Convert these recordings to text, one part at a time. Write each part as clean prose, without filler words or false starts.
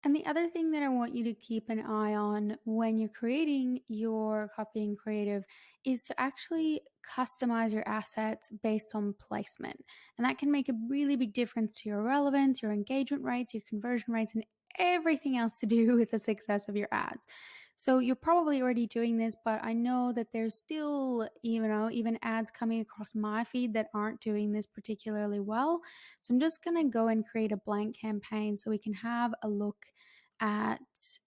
And the other thing that I want you to keep an eye on when you're creating your copying creative is to actually customize your assets based on placement. And that can make a really big difference to your relevance, your engagement rates, your conversion rates, and everything else to do with the success of your ads. So you're probably already doing this, but I know that there's still, even ads coming across my feed that aren't doing this particularly well. So I'm just going to go and create a blank campaign so we can have a look at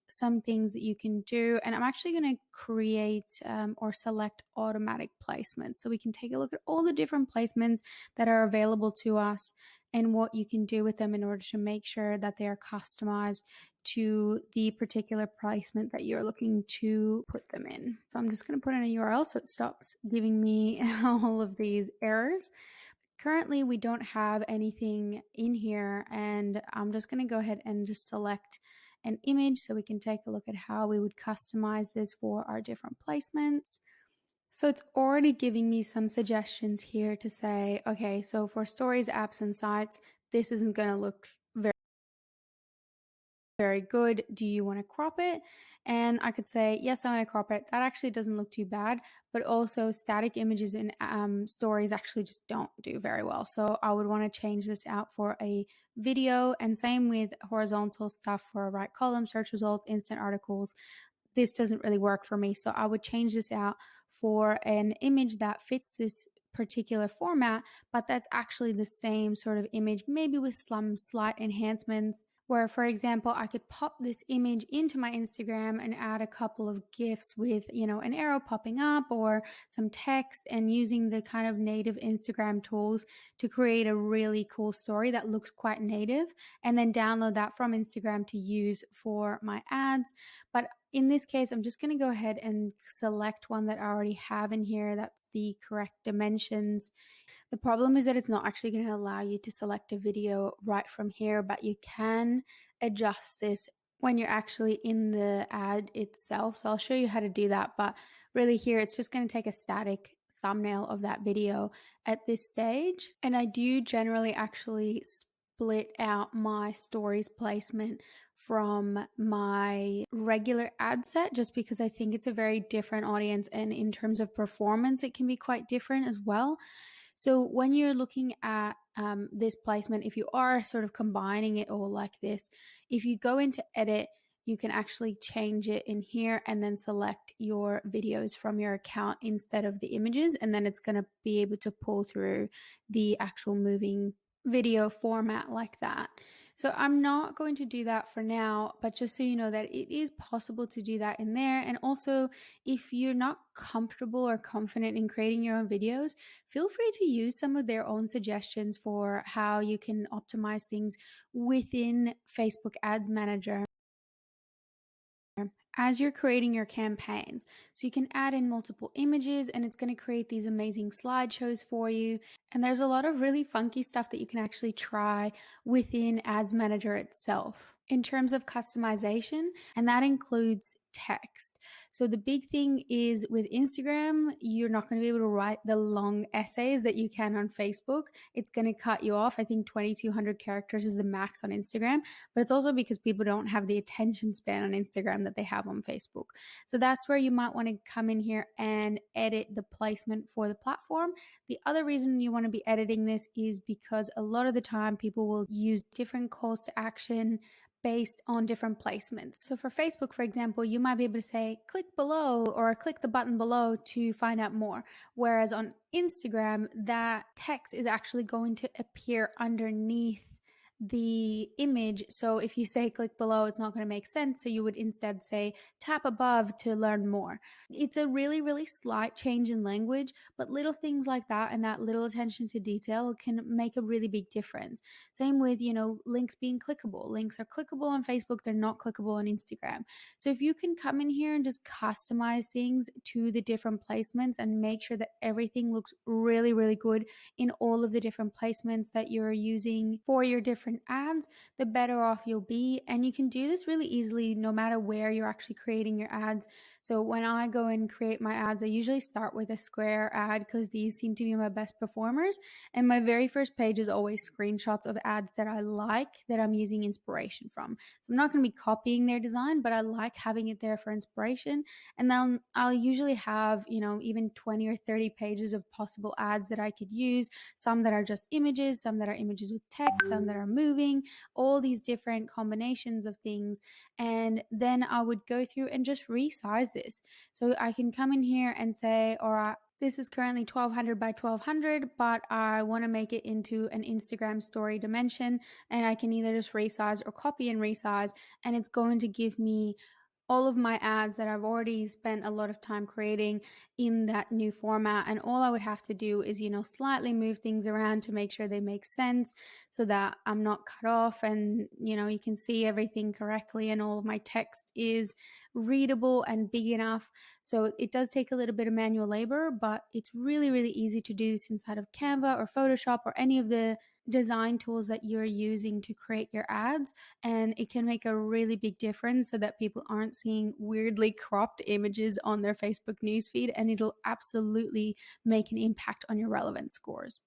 some things that you can do. And I'm actually going to create or select automatic placements so we can take a look at all the different placements that are available to us and what you can do with them in order to make sure that they are customized to the particular placement that you're looking to put them in. So I'm just going to put in a URL so it stops giving me all of these errors. Currently, we don't have anything in here, and I'm just going to go ahead and just select an image so we can take a look at how we would customize this for our different placements. So it's already giving me some suggestions here to say, okay, so for stories, apps, and sites, this isn't going to look very good. Do you want to crop it? And I could say, yes, I want to crop it. That actually doesn't look too bad, but also static images in stories actually just don't do very well. So I would want to change this out for a video, and same with horizontal stuff for right column, search results, instant articles. This doesn't really work for me. So I would change this out for an image that fits this particular format, but that's actually the same sort of image, maybe with some slight enhancements, where, for example, I could pop this image into my Instagram and add a couple of GIFs with, an arrow popping up or some text, and using the kind of native Instagram tools to create a really cool story that looks quite native, and then download that from Instagram to use for my ads. But in this case, I'm just going to go ahead and select one that I already have in here. That's the correct dimensions. The problem is that it's not actually going to allow you to select a video right from here, but you can adjust this when you're actually in the ad itself. So I'll show you how to do that. But really here, it's just going to take a static thumbnail of that video at this stage. And I do generally actually split out my stories placement from my regular ad set, just because I think it's a very different audience, and in terms of performance it can be quite different as well. So when you're looking at this placement, if you are sort of combining it all like this, if you go into edit, you can actually change it in here and then select your videos from your account instead of the images, and then it's going to be able to pull through the actual moving video format like that. So I'm not going to do that for now, but just so you know that it is possible to do that in there. And also, if you're not comfortable or confident in creating your own videos, feel free to use some of their own suggestions for how you can optimize things within Facebook Ads Manager as you're creating your campaigns. So you can add in multiple images, and it's going to create these amazing slideshows for you. And there's a lot of really funky stuff that you can actually try within Ads Manager itself in terms of customization, and that includes text. So the big thing is with Instagram, you're not going to be able to write the long essays that you can on Facebook. It's going to cut you off. I think 2,200 characters is the max on Instagram, but it's also because people don't have the attention span on Instagram that they have on Facebook. So that's where you might want to come in here and edit the placement for the platform. The other reason you want to be editing this is because a lot of the time people will use different calls to action based on different placements. So for Facebook, for example, you might be able to say, click below or click the button below to find out more. Whereas on Instagram, that text is actually going to appear underneath the image. So if you say click below, it's not going to make sense. So you would instead say tap above to learn more. It's a really, really slight change in language, but little things like that and that little attention to detail can make a really big difference. Same with, links being clickable. Links are clickable on Facebook, they're not clickable on Instagram. So if you can come in here and just customize things to the different placements and make sure that everything looks really, really good in all of the different placements that you're using for your different different ads, the better off you'll be. And you can do this really easily no matter where you're actually creating your ads. So when I go and create my ads, I usually start with a Square ad because these seem to be my best performers. And my very first page is always screenshots of ads that I like, that I'm using inspiration from. So I'm not going to be copying their design, but I like having it there for inspiration. And then I'll usually have, even 20 or 30 pages of possible ads that I could use, some that are just images, some that are images with text, some that are moving, all these different combinations of things. And then I would go through and just resize this. So I can come in here and say, all right, this is currently 1200 by 1200, but I want to make it into an Instagram story dimension. And I can either just resize or copy and resize, and it's going to give me all of my ads that I've already spent a lot of time creating in that new format. And all I would have to do is, slightly move things around to make sure they make sense so that I'm not cut off and, you can see everything correctly and all of my text is readable and big enough. So it does take a little bit of manual labor, but it's really, really easy to do this inside of Canva or Photoshop or any of the design tools that you're using to create your ads, and it can make a really big difference so that people aren't seeing weirdly cropped images on their Facebook newsfeed, and it'll absolutely make an impact on your relevance scores.